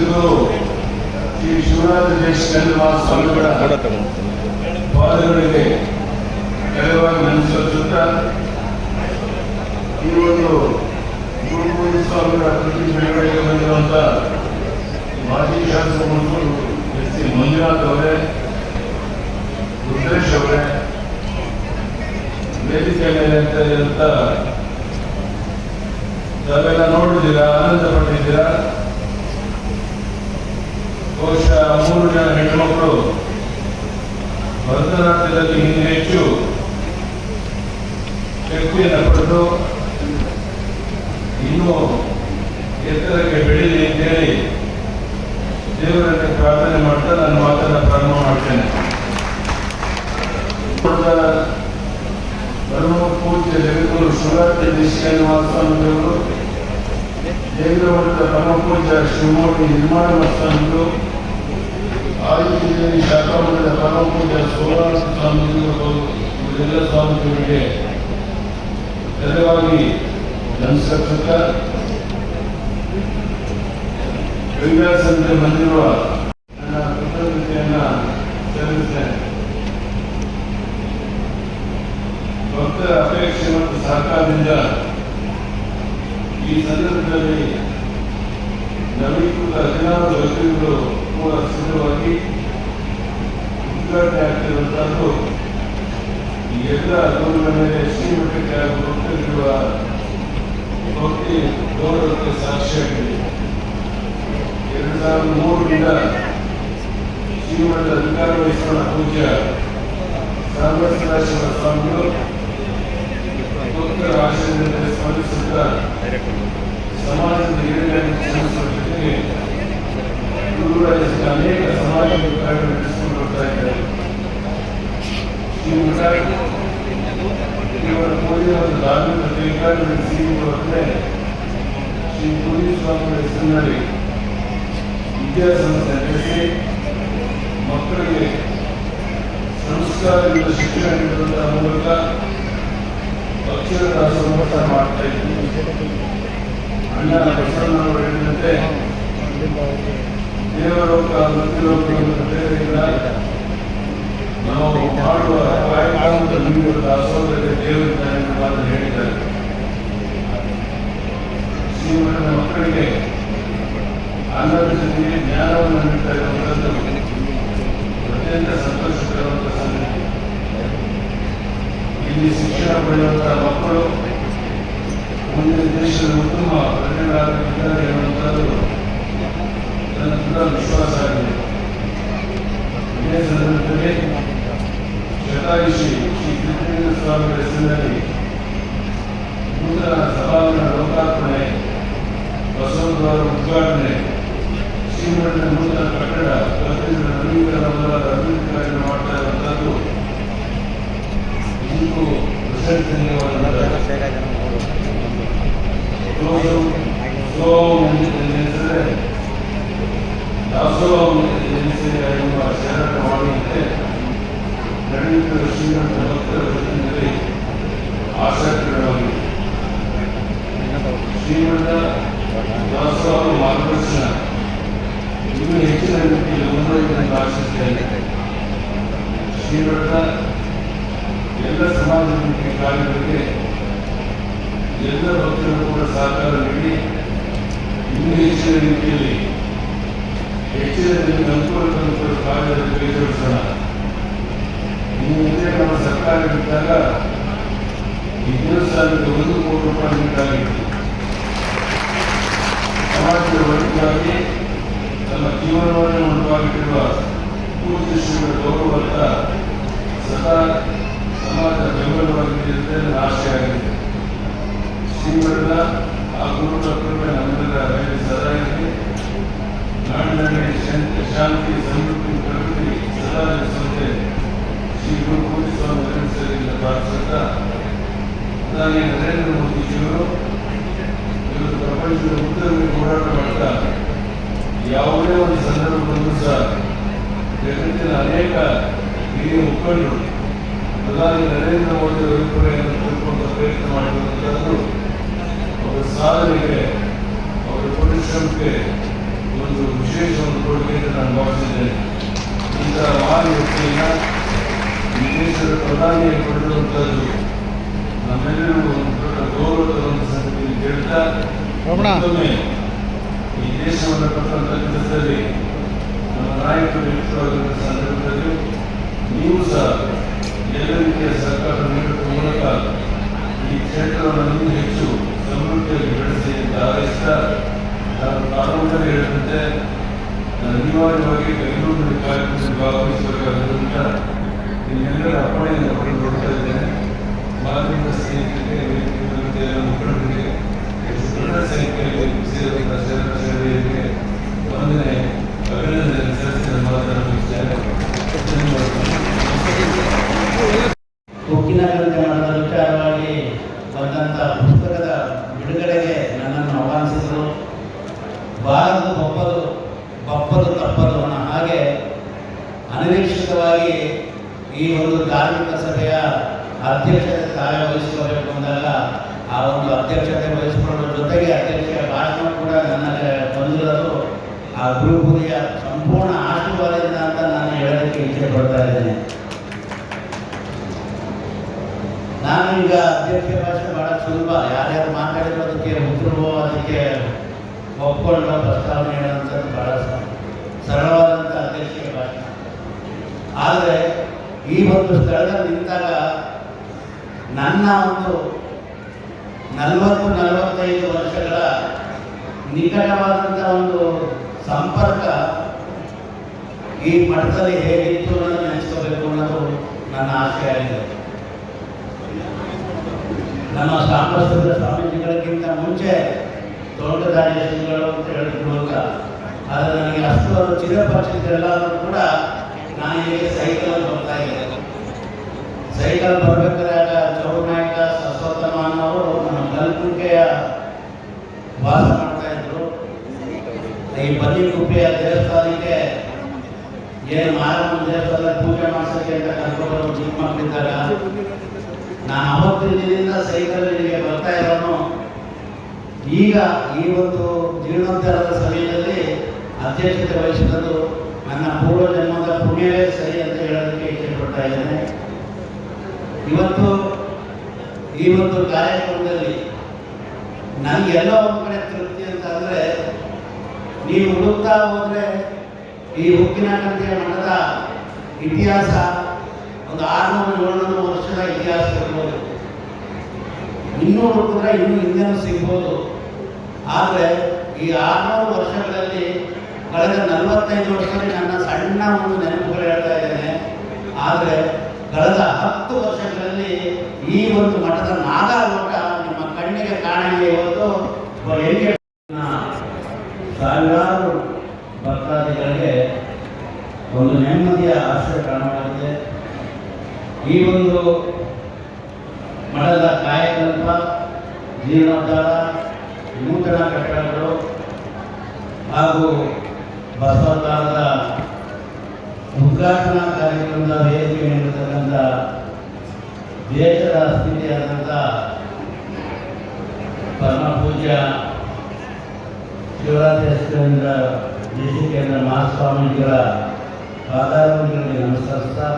ಶ್ರೀ ಶಿವರಾಜ ದೇಶಪಾಂಡೆ ಸ್ವಾಮಿಗಳ ಪಾದಗಳಿಗೆ ನೆರವಾಗಿ ನೆನೆಸುತ್ತಾ ಈ ಒಂದು ಗುರುಗೋವಿಂದ ಸ್ವಾಮಿಗಳ ಪ್ರತಿಮೆಗಳಿಗೆ ಬಂದಿರುವಂಥ ಮಾಜಿ ಶಾಸಕ ಎಸ್ ಸಿ ಮಂಜುನಾಥ್ ಅವರೇ, ರುದ್ರೇಶ್ ಅವರೇ, ವೇದಿಕೆ ಮೇಲೆ ಅಂತ ತಾವೆಲ್ಲ ನೋಡಿದ್ದೀರಾ, ಆನಂದ ಪಟ್ಟಿದ್ದೀರಾ. ಬಹುಶಃ 3 ಜನ ಹೆಣ್ಣುಮಕ್ಕಳು ಭರತನಾಟ್ಯದಲ್ಲಿ ಇನ್ನೂ ಹೆಚ್ಚು ಶಕ್ತಿಯನ್ನು ಪಡೆದು ಇನ್ನೂ ಎತ್ತರಕ್ಕೆ ಬೆಳೀಲಿ ಅಂತೇಳಿ ದೇವರಲ್ಲಿ ಪ್ರಾರ್ಥನೆ ಮಾಡ್ತಾ ನನ್ನ ಮಾತನ್ನು ಪ್ರಾರಂಭ ಮಾಡ್ತೇನೆ. ಪರಮ ಪೂಜ್ಯ ಜಗದ್ಗುರು ಶಿವರಾತ್ರಿ ದೇಶಪಾಂಡೆ ಸ್ವಾಮಿಗಳು, ದೇವರಮಠದ ಪರಮ ಪೂಜ್ಯ ಶಿವಮೂರ್ತಿ ನಿರ್ಮಾಣ ಸ್ವಾಮಿಗಳು, ಆಯುರ್ವೇದಿ ಶಾಖಾಮಠದ ಪರಮ ಪೂಜ್ಯ ಸೋಮನಾಥ ಸ್ವಾಮಿಗಳು, ಇವರೆಲ್ಲ ಸ್ವಾಮಿಗಳಿಗೆ ಧನ್ಯವಾಗಿ ನಮಸ್ಕರಿಸುತ್ತಾ ವಿನ್ಯಾಸಂತೆ ಬಂದಿರುವ ನನ್ನ ಕೃತಜ್ಞತೆಯನ್ನು ಸಲ್ಲಿಸುತ್ತೇನೆ. ಭಕ್ತರ ಅಪೇಕ್ಷೆ ಮತ್ತು ಸಹಕಾರದಿಂದ ಈ ಸಂದರ್ಭದಲ್ಲಿ ನವೀಕೃತ 16 ಬಸ್ಸುಗಳು ಕೂಡ ಸಿದ್ಧವಾಗಿ ಉದ್ಘಾಟನೆ ಆಗ್ತಿರುವಂತಹದ್ದು ಈ ಎಲ್ಲ ಗೋರುಗಳ ಮೇಲೆ ಶ್ರೀಮಠಕ್ಕೆ ಹಾಗೂ ಭಕ್ತರಿರುವ ಭಕ್ತಿ ಗೌರವಕ್ಕೆ ಸಾಕ್ಷಿಯಾಗಿದೆ. 2003ರಿಂದ ಶ್ರೀಮಠದ ಅಧಿಕಾರ ವಹಿಸಿಕೊಂಡ ಪೂಜ್ಯ ಸಾರ್ವತ್ರಾಶ್ರಮ ಸ್ವಾಮಿಗಳು ಭಕ್ತರ ಆಶಯದಿಂದ ಸ್ಮರಿಸುತ್ತಾ ಸಮಾಜದ ಏಳಿಗೆಯನ್ನು ಶ್ರಮಿಸುವ ಜೊತೆಗೆ ಗುರುರಾಜ ಅನೇಕ ಸಮಾಜದ ಕಾರ್ಯ ನಡೆಸಿಕೊಂಡು ಬರ್ತಾ ಇದ್ದಾರೆ. ಶ್ರೀಮಠ ಇವರ ಪೂಜೆ ಒಂದು ಧಾರ್ಮಿಕ ಕೈಗಾರಿಕೆ ನಡೆಸಿರುವಂತೆ ಶ್ರೀ ಪೂಜೆ ಸ್ವಾಮಿಗಳ ಹೆಸರಿನಲ್ಲಿ ವಿದ್ಯಾಸಂಸ್ಥೆ ನಡೆಸಿ ಮಕ್ಕಳಿಗೆ ಸಂಸ್ಕಾರದಿಂದ ಶಿಕ್ಷಣ ನೀಡುವುದರ ಮೂಲಕ ಅಕ್ಷರದ ಸಂವಹನ ಮಾಡ್ತಾ ಇದ್ದೀವಿ. ಅಣ್ಣ ಬಸವಣ್ಣವರು ಹೇಳಿದಂತೆ ದೇವಲೋಕ ಮೃತ್ಯುಲೋಕವನ್ನು ಬೇರೆಯಿಂದ ನಾವು ಮಾಡುವ ಕಾರ್ಯಕ್ರಮದ ನೀಡುವ ದಾಸೋಹರಿಗೆ ದೇವರಿದ್ದಾನೆ ಎಂದು ಮಾತು ಹೇಳಿದ್ದಾರೆ. ಶ್ರೀಮಠದ ಮಕ್ಕಳಿಗೆ ಅನ್ನದ ಜೊತೆಗೆ ಜ್ಞಾನವನ್ನು ನೀಡ್ತಾ ಇರುವಂಥದ್ದು ಅತ್ಯಂತ ಸಂತೋಷಕರವಾದ ಸಂಗತಿ. ಇಲ್ಲಿ ಶಿಕ್ಷಣ ಪಡೆಯುವಂತಹ ಮಕ್ಕಳು ಮುಂದಿನ ದೇಶದ ಉತ್ತಮ ಪ್ರಜೆಗಳಾಗಿದ್ದಾರೆ ಎನ್ನುವಂಥದ್ದು ನನ್ನ ದೃಢ ವಿಶ್ವಾಸ ಆಗಿದೆ. ಇದೇ ಸಂದರ್ಭದಲ್ಲಿ ಶತಾಯುಷಿ ಶ್ರೀ ಕೃಷ್ಣೇಂದ್ರ ಸ್ವಾಮಿಗಳ ಹೆಸರಿನಲ್ಲಿ ನೂತನ ಸಭಾಂಗಣ ಲೋಕಾರ್ಪಣೆ, ಬಸವದ್ವಾರ ಉದ್ಘಾಟನೆ, ಶ್ರೀಮಠದ ನೂತನ ಕಟ್ಟಡ ಪ್ರತಿನಿಧಿಗಳ ನವೀಕರಣ ಮೊದಲಾದ ಅಭಿವೃದ್ಧಿ ಕಾರ್ಯ ಮಾಡ್ತಾ ಇರುವಂತಹದ್ದು ಇಂದು ಪ್ರಶಂಸನೀಯವಾದ ಎನ್ನುವ ಶರಣ ಮಾಡುವಂತೆ ನಡೆಯುತ್ತಿರುವ ಶ್ರೀಮಠದ ಭಕ್ತರ ಪ್ರತಿನಿಧಿಗಳಲ್ಲಿ ಆಸಕ್ತಿಗಳಾಗಿದೆ. ಶ್ರೀಮಠದ ದಾಸೋಹ ಮಾರ್ಗದರ್ಶನ ಇನ್ನೂ ಹೆಚ್ಚಿನ ರೀತಿಯಲ್ಲಿ ಮುಂದುವರಿಯುವಂತೆ ಆಶಿಸುತ್ತೇನೆ. ಶ್ರೀಮಠದ ಎಲ್ಲ ಸಮಾಜಮುಖಿ ಕಾರ್ಯಗಳಿಗೆ ಎಲ್ಲ ಭಕ್ತರು ಕೂಡ ಸಹಕಾರ ನೀಡಿ ಇನ್ನೂ ಹೆಚ್ಚಿನ ರೀತಿಯಲ್ಲಿ ಅನುಕೂಲ ಕಾರ್ಯದಲ್ಲಿ ಕೈಜೋಡಿಸೋಣ. ಇನ್ನು ಮುಂದೆ ನಮ್ಮ ಸರ್ಕಾರ ಇದ್ದಾಗ ಈ ದೇವಸ್ಥಾನಕ್ಕೆ 1 ಕೋಟಿ ರೂಪಾಯಿ ನೀಡಲಾಗಿತ್ತು. ಸಮಾಜದ ಒಳಿತಿಗಾಗಿ ತಮ್ಮ ಜೀವನವನ್ನು ಮುಡುಪಾಗಿಟ್ಟಿರುವ ಪೂಜ್ಯ ಶ್ರೀಗಳ ಗೌರವತ್ತ ಸದಾ ಸಮಾಜ ಬೆಂಬಲವಾಗಿದೆ ಅಂತ ನನ್ನ ಆಶೆಯಾಗಿದೆ. ಶ್ರೀಮಠದ ಆ ಗುರುಗಳ ಕೃಪೆ ನಮ್ಮೆಲ್ಲರ ಮೇಲೆ ಸದಾ ಇದೆ. ನಾಡಿನಲ್ಲಿ ಶಾಂತಿ, ಸಮೃದ್ಧಿ, ಪ್ರಗತಿ ಸದಾ ನಡೆಸುವಂತೆ ಶ್ರೀ ಗುರು ಪೂಜ್ಯ ಸ್ವಾಮಿ ನಡೆಸಲಿಲ್ಲ ಪ್ರಾರ್ಥಿಸುತ್ತಾ ಪ್ರಧಾನಿ ನರೇಂದ್ರ ಮೋದಿಜಿಯವರು ಇವತ್ತು ಪ್ರಪಂಚದ ಉದ್ದದಲ್ಲಿ ಹೋರಾಟ ಮಾಡ್ತಾ ಯಾವುದೇ ಒಂದು ಸಂದರ್ಭ ಬಂದರೂ ಸಹ ಜಗತ್ತಿನ ಅನೇಕ ಹಿರಿಯ ಮುಖಂಡರು ಪ್ರಧಾನಿ ನರೇಂದ್ರ ಮೋದಿ ಅಭಿಪ್ರಾಯವನ್ನು ತಿಳ್ಕೊಂಡ ಪ್ರಯತ್ನ ಮಾಡಿರುವಂತಹದ್ದು ಅವರ ಸಾಧನೆಗೆ, ಅವರ ಪರಿಶ್ರಮಕ್ಕೆ ಒಂದು ವಿಶೇಷ ಒಂದು ಕೊಡುಗೆ ಅಂತ ನಾನು ಭಾವಿಸಿದ್ದೇನೆ. ಇಂತಹ ಮಹಾನ್ ವ್ಯಕ್ತಿಯನ್ನು ಈ ದೇಶದ ಪ್ರಧಾನಿಯಾಗಿ ಪಡೆದಿರುವಂಥದ್ದು ನಮ್ಮೆಲ್ಲರಿಗೂ ಒಂದು ದೊಡ್ಡ ಗೌರವದ ಒಂದು ಸಂಗತಿ ಹೇಳ್ತಾ, ಮತ್ತೊಮ್ಮೆ ಈ ದೇಶವನ್ನು ಕಟ್ಟುವಂಥ ಕೆಲಸದಲ್ಲಿ ನಮ್ಮ ನಾಯಕರು ಯುಕ್ತವಾಗಿರುವ ಸಂದರ್ಭದಲ್ಲಿ ನೀವು ಸಹ ಎಲ್ಲ ರೀತಿಯ ಸಹಕಾರ ನೀಡುವ ಮೂಲಕ ಈ ಕ್ಷೇತ್ರವನ್ನು ಇನ್ನೂ ಹೆಚ್ಚು ಸಮೃದ್ಧಿಯಾಗಿ ಬೆಳೆಸಿ ಅಂತ ಹಾರೈಸ್ತಾ, ನಾನು ಪ್ರಾರಂಭದಲ್ಲಿ ಹೇಳಿದಂತೆ ಅನಿವಾರ್ಯವಾಗಿ ಬೆಂಗಳೂರಿನ ಕಾರ್ಯಕ್ರಮದಲ್ಲಿ ಭಾಗವಹಿಸಬೇಕಾಗಿರುವಂಥ ನಿಮ್ಮೆಲ್ಲರ ಅಪ್ಪಣೆಯನ್ನು ಪಡೆದು ನೋಡ್ತಾ ಇದ್ದೇನೆ. ಮಾಧ್ಯಮದ ಸ್ನೇಹಿತರಿಗೆ, ಮುಖಂಡರಿಗೆ, ದೊಡ್ಡ ಸಂಖ್ಯೆಯಲ್ಲಿ ಸೇರಿದಂಥ ಶರಣರಿಗೆ ವಂದನೆ, ಅಭಿನಂದನೆ ಸಲ್ಲಿಸಿದ ಮಾತನಾಡುತ್ತಿದ್ದೇನೆ. ಉಕ್ಕಿನಗರದ ವಿಚಾರವಾಗಿ ಬಂದಂಥ ಪುಸ್ತಕದ ಬಿಡುಗಡೆಗೆ ನನ್ನನ್ನು ಆಹ್ವಾನಿಸಿದರು. ಬಾರದು ಬಪ್ಪದು ತಪ್ಪದು ಅನ್ನೋ ಹಾಗೆ ಅನಿರೀಕ್ಷಿತವಾಗಿ ಈ ಒಂದು ಧಾರ್ಮಿಕ ಸಭೆಯ ಅಧ್ಯಕ್ಷತೆ ಕಾರ್ಯವಹಿಸಿಕೊಳ್ಳಬೇಕು ಅಂದಾಗ ಆ ಒಂದು ಅಧ್ಯಕ್ಷತೆ ವಹಿಸಿಕೊಳ್ಳುವ ಜೊತೆಗೆ ಅಧ್ಯಕ್ಷರ ಭಾಷಣ ಕೂಡ ನನಗೆ ಬಂದಿರೋದು ಆ ಗುರುಪುರಿಯ ಸಂಪೂರ್ಣ ಆಶೀರ್ವಾದದಿಂದ ಅಂತ ನಾನು ಹೇಳೋದಕ್ಕೆ ಇಚ್ಛೆ ಪಡ್ತಾ ಇದ್ದೇನೆ. ನಾನು ಈಗ ಅಧ್ಯಕ್ಷ ಭಾಷೆ ಬಹಳ ಸುಲಭ, ಯಾರ್ಯಾರು ಮಾತಾಡಿದ್ರು ಅದಕ್ಕೆ ಉತ್ತರವೋ ಅದಕ್ಕೆ ಒಪ್ಕೊಂಡು ಪ್ರಸ್ತಾವನೆ ಹೇಳುವಂಥದ್ದು ಬಹಳ ಸರಳವಾದಂಥ ಅಧ್ಯಕ್ಷೀಯ ಭಾಷೆ. ಆದರೆ ಈ ಒಂದು ಸ್ಥಳದಲ್ಲಿ ನಿಂತಾಗ ನನ್ನ ಒಂದು 40-45 ವರ್ಷಗಳ ನಿಕಟವಾದಂಥ ಒಂದು ಸಂಪರ್ಕ ಈ ಮಠದಲ್ಲಿ ಹೇಗಿತ್ತು ಅನ್ನೋದು ನೆನೆಸ್ಕೋಬೇಕು ಅನ್ನೋದು ನನ್ನ ಆಸೆ ಆಗಿದೆ. ನಮ್ಮ ಸಾಂಬಸುಂದರ ಸ್ವಾಮೀಜಿಗಳಿಗಿಂತ ಮುಂಚೆ ತೋಟದಾರಿ ಶ್ರೀಗಳು ಅಂತ ಹೇಳಿರುವಾಗ, ಆದರೆ ನನಗೆ ಅಷ್ಟು ಅವರು ಚಿರಪರಿಚಿತರೆಲ್ಲರೂ ಕೂಡ ನಾನು ಈಗ ಸೈಕಲ್ ಬರ್ತಾ ಇದ್ದೆ. ಸೈಕಲ್ ಬರಬೇಕಾದಾಗ ಚೌನಾಯಕ ಸಸ್ವತಮಾನವರು ನಮ್ಮ ಕಲ್ಪುಂಕೆಯ ವಾಸ ಮಾಡ್ತಾ ಇದ್ರು. ಈ ಬನ್ನಿಗುಪ್ಪೆಯ ದೇವಸ್ಥಾನಕ್ಕೆ ಏನು ಮಾರಮ್ಮನ ದೇವಸ್ಥಾನ ಪೂಜೆ ಮಾಡಿಸೋಕ್ಕೆ ಅಂತ ಕರ್ಕೊಂಡು ಚಿಕ್ಕ ಮಕ್ಕಳಿದ್ದಾಗ ನಾನು ಅವತ್ತಿನ ದಿನದಿಂದ ಸೈಕಲ್ ಇಲ್ಲಿಗೆ ಬರ್ತಾ ಇರೋನು. ಈಗ ಈ ಒಂದು ಜೀರ್ಣೋದ್ಧಾರದ ಸಮಯದಲ್ಲಿ ಅಧ್ಯಕ್ಷತೆ ವಹಿಸಿದ್ದು ನನ್ನ ಪೂರ್ವ ಜನ್ಮದ ಪುಣ್ಯವೇ ಸರಿ ಅಂತ ಹೇಳೋದಕ್ಕೆ ಇಚ್ಛೆ ಪಡ್ತಾ ಇದ್ದೇನೆ. ಇವತ್ತು ಈ ಒಂದು ಕಾರ್ಯಕ್ರಮದಲ್ಲಿ ನನಗೆಲ್ಲ ಒಂದು ಕಡೆ ತೃಪ್ತಿ ಅಂತ ಅಂದರೆ, ನೀವು ಹುಡುಕ್ತಾ ಹೋದರೆ ಈ ಉಕ್ಕಿನಕಂಠಿಯ ಮಠದ ಇತಿಹಾಸ ಒಂದು 600-700 ವರ್ಷದ ಇತಿಹಾಸ ಇರ್ಬೋದು. ಇನ್ನೂ ಹುಡುಕಿದ್ರೆ ಇನ್ನೂ ಹಿಂದೆನೂ ಸಿಗ್ಬೋದು. ಆದರೆ ಈ 600 ವರ್ಷಗಳಲ್ಲಿ ಕಳೆದ 45 ವರ್ಷದಲ್ಲಿ ನನ್ನ ಸಣ್ಣ ಒಂದು ನೆನಪುಗಳು ಹೇಳ್ತಾ ಇದ್ದೇನೆ. ಆದರೆ ಕಳೆದ 10 ವರ್ಷಗಳಲ್ಲಿ ಈ ಒಂದು ಮಠದ ನಾಗಾಲೋಟ ನಿಮ್ಮ ಕಣ್ಣಿಗೆ ಕಾಣಂಗೆ ಇವತ್ತು ಹೆಂಗೆ ಸಾವಿರಾರು ಭಕ್ತಾದಿಗಳಿಗೆ ಒಂದು ನೆಮ್ಮದಿಯ ಆಶ್ರಯ ಕಾರಣವಾಗಿದೆ. ಈ ಒಂದು ಮಠದ ಕಾಯಕಲ್ಪ, ಜೀರ್ಣೋದ್ಧಾರ, ನೂತನ ಕಟ್ಟಡಗಳು ಹಾಗೂ ಬಸವತಾರದ ಉದ್ಘಾಟನಾ ಕಾರ್ಯಕ್ರಮದ ವೇದಿಕೆ ನೀಡಿರ್ತಕ್ಕಂಥ ದೇಶದ ಸ್ಥಿತಿಯಾದಂಥ ಪರಮ ಪೂಜ್ಯ ಶಿವರಾಜೇಶ್ವರೇಂದ್ರ ದೇಶಿಕೇಂದ್ರ ಮಹಾಸ್ವಾಮೀಜಿಗಳ ಪಾದಾರಗಳಿಗೆ ನಮಸ್ಕರಿಸ್ತಾ,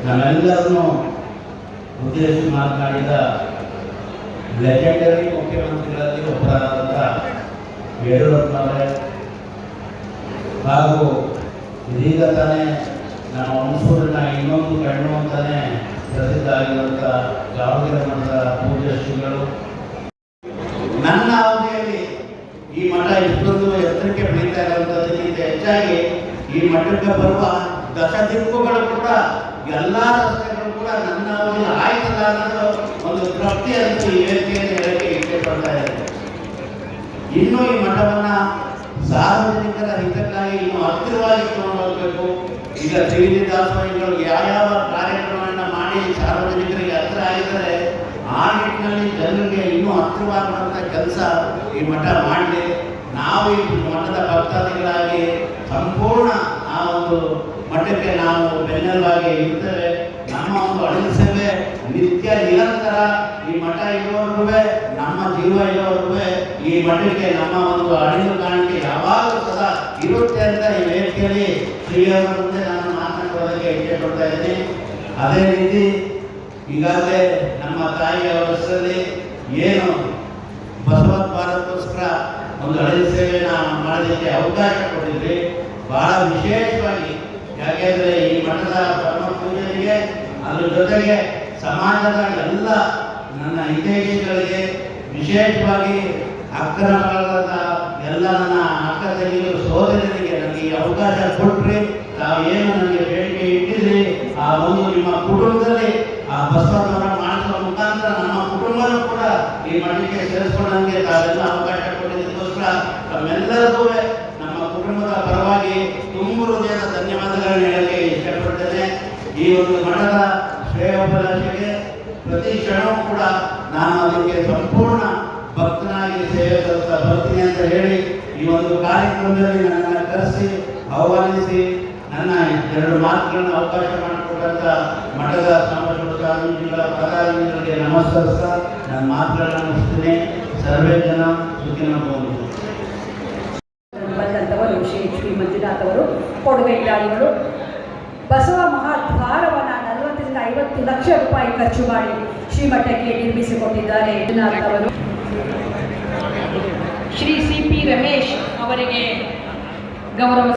ನಮ್ಮೆಲ್ಲರನ್ನು ಉದ್ದೇಶಿಸಿ ಮಾತನಾಡಿದ ಲೆಜೆಂಡರಿ ಮುಖ್ಯಮಂತ್ರಿಗಳಲ್ಲಿ ಒಬ್ಬರಾದಂಥ ಯಡಿಯೂರಪ್ಪನವರೇ ಹಾಗೂ ಇದೀಗ ತಾನೇ ನಮ್ಮ ಹುಣಸೂರಿನ ಇನ್ನೊಂದು ಕಣ್ಣು ಅಂತಾನೆ ಪ್ರಸಿದ್ಧ ಆಗಿರುವಂಥ ದಾವಣಗೆರೆ ಮಠದ ಪೂಜ್ಯ ಶ್ರೀಗಳು, ನನ್ನ ಅವಧಿಯಲ್ಲಿ ಈ ಮಠ ಇಷ್ಟೊಂದು ಎತ್ತರಕ್ಕೆ ಬೆಳೀತಾ ಇರುವಂಥದ್ದಕ್ಕಿಂತ ಹೆಚ್ಚಾಗಿ ಈ ಮಠಕ್ಕೆ ಬರುವ ದಶದಿಕ್ಕುಗಳು ಕೂಡ ಎಲ್ಲ ರಸ್ತೆಗಳು ಕೂಡ ನನ್ನ ಅವಧಿಯಲ್ಲಿ ಆಯ್ತಲ್ಲ ಅನ್ನೋದು ಒಂದು ತೃಪ್ತಿ ಅಂತ ಈ ವೇದಿಕೆಯನ್ನು ಹೇಳಕ್ಕೆ ಇಚ್ಛೆ ಪಡ್ತಾ ಇದೆ. ಇನ್ನೂ ಈ ಮಠವನ್ನು ಸಾರ್ವಜನಿಕರ ಹಿತಕ್ಕಾಗಿ ಇನ್ನೂ ಹತ್ತಿರವಾಗಿ ತಗೊಂಡು ಹೋಗಬೇಕು. ಈಗ ತ್ರಿವಿಧ ದಾಸೋಹಿಗಳು ಯಾವ ಕಾರ್ಯಕ್ರಮವನ್ನು ಮಾಡಿ ಸಾರ್ವಜನಿಕರಿಗೆ ಹತ್ತಿರ ಆಗಿದ್ದಾರೆ, ಆ ನಿಟ್ಟಿನಲ್ಲಿ ಜನರಿಗೆ ಇನ್ನೂ ಹತ್ತಿರವಾಗುವಂಥ ಕೆಲಸ ಈ ಮಠ ಮಾಡಲಿ. ನಾವು ಈ ಮಠದ ಭಕ್ತಾದಿಗಳಾಗಿ ಸಂಪೂರ್ಣ ಆ ಒಂದು ಮಠಕ್ಕೆ ನಾವು ಬೆನ್ನೆಲುಬಾಗಿ ಇರ್ತೇವೆ. ನಮ್ಮ ಒಂದು ಅಳಿಲು ಸೇವೆ ನಿತ್ಯ ನಿರಂತರ ಈ ಮಠ ಇರೋವರೆಗೂ, ನಮ್ಮ ಜೀವ ಇರೋವರೆಗೂ ಈ ಮಠಕ್ಕೆ ನಮ್ಮ ಒಂದು ಅಳಿಲು ಕಾಣಿಕೆ ಯಾವಾಗಲೂ ಸದಾ ಇರುತ್ತೆ ಅಂತ ಈ ವೇದಿಕೆಯಲ್ಲಿ ಶ್ರೀಯವರ ಮುಂದೆ ನಾನು ಮಾತನಾಡೋದಕ್ಕೆ ಇಚ್ಛೆ ಕೊಡ್ತಾ ಇದ್ದೀನಿ. ಅದೇ ರೀತಿ ಈಗಾಗಲೇ ನಮ್ಮ ತಾಯಿಯ ವರ್ಷದಲ್ಲಿ ಏನು ಬಸವೋದ್ಧಾರಕ್ಕೋಸ್ಕರ ಒಂದು ಅಳಿಲು ಸೇವೆನ ಮಾಡೋದಕ್ಕೆ ಅವಕಾಶ ಕೊಟ್ಟಿದ್ವಿ. ಬಹಳ ವಿಶೇಷವಾಗಿ, ಯಾಕೆಂದರೆ ಈ ಮಠದ ಪರಮ ಪೂಜೆಗೆ ಅದ್ರ ಜೊತೆಗೆ ಸಮಾಜದ ಎಲ್ಲ ನನ್ನ ಹಿತೈಷಿಗಳಿಗೆ, ವಿಶೇಷವಾಗಿ ಅಕ್ರಮಗಳಾದ ಎಲ್ಲ ನನ್ನ ಅಕ್ಕ ತಂಗಿಯರು ಸೋದರರಿಗೆ ನನಗೆ ಈ ಅವಕಾಶ ಕೊಟ್ಟರೆ, ತಾವೇನು ನನಗೆ ಬೇಡಿಕೆ ಇಟ್ಟಿದ್ರಿ ಆ ಒಂದು ನಿಮ್ಮ ಕುಟುಂಬದಲ್ಲಿ ಆ ಬಸವನ ಮಾಡಿಸುವ ಮುಖಾಂತರ ನಮ್ಮ ಕುಟುಂಬನೂ ಕೂಡ ಈ ಮಠಕ್ಕೆ ಸೇರಿಸ್ಕೊಂಡಂಗೆ ತಾವೆಲ್ಲ ಅವಕಾಶ ಕೊಟ್ಟಿದ್ದಕ್ಕೋಸ್ಕರ ತಮ್ಮೆಲ್ಲರಿಗೂ ನಮ್ಮ ಕುಟುಂಬದ ಪರವಾಗಿ ತುಂಬ ಹೃದಯದ ಧನ್ಯವಾದಗಳನ್ನು ಹೇಳಕ್ಕೆ ಇಷ್ಟಪಡ್ತೇನೆ. ಈ ಒಂದು ಮಠದ ಶ್ರೇಯೋಪಲಾಶಕ್ಕೆ ಪ್ರತಿ ಕ್ಷಣವೂ ಕೂಡ ನಾನು ಅದಕ್ಕೆ ಸಂಪೂರ್ಣ ಭಕ್ತನಾಗಿ ಸೇವೆ ಸಲ್ಲಿಸ್ತಾ ಬರ್ತೀನಿ ಅಂತ ಹೇಳಿ ಈ ಒಂದು ಕಾರ್ಯಕ್ರಮದಲ್ಲಿ ನನ್ನನ್ನು ಕರೆಸಿ ಆಹ್ವಾನಿಸಿ ನನ್ನ 2 ಮಾತುಗಳನ್ನು ಅವಕಾಶ ಮಾಡಿಕೊಟ್ಟಂಥ ಮಠದ ಸಾಂಬಶಿವ ಸ್ವಾಮೀಜಿಗಳ ಪದಾಧಿಕಾರಿಗಳಿಗೆ ನಮಸ್ಕರಿಸ್ತಾ ನನ್ನ ಮಾತುಗಳನ್ನು ಮುಗಿಸ್ತೀನಿ. ಸರ್ವೇ ಜನ ಸುಖಿನೋ ಭವಂತು. ಬಂದಂಥವರು ಶ್ರೀ ಮಂಜುನಾಥ್ ಅವರು ಕೊಡುಗೈದಾಳಿಗಳು ಬಸವ ಮಹಾದ್ವಾರವನ್ನು 40ರಿಂದ 50 ಲಕ್ಷ ರೂಪಾಯಿ ಖರ್ಚು ಮಾಡಿ ಶ್ರೀಮಠಕ್ಕೆ ನಿರ್ಮಿಸಿಕೊಟ್ಟಿದ್ದಾರೆ. ಮಂಜುನಾಥ್ ಅವರು ಶ್ರೀ CP ರಮೇಶ್ ಅವರಿಗೆ ಗೌರವ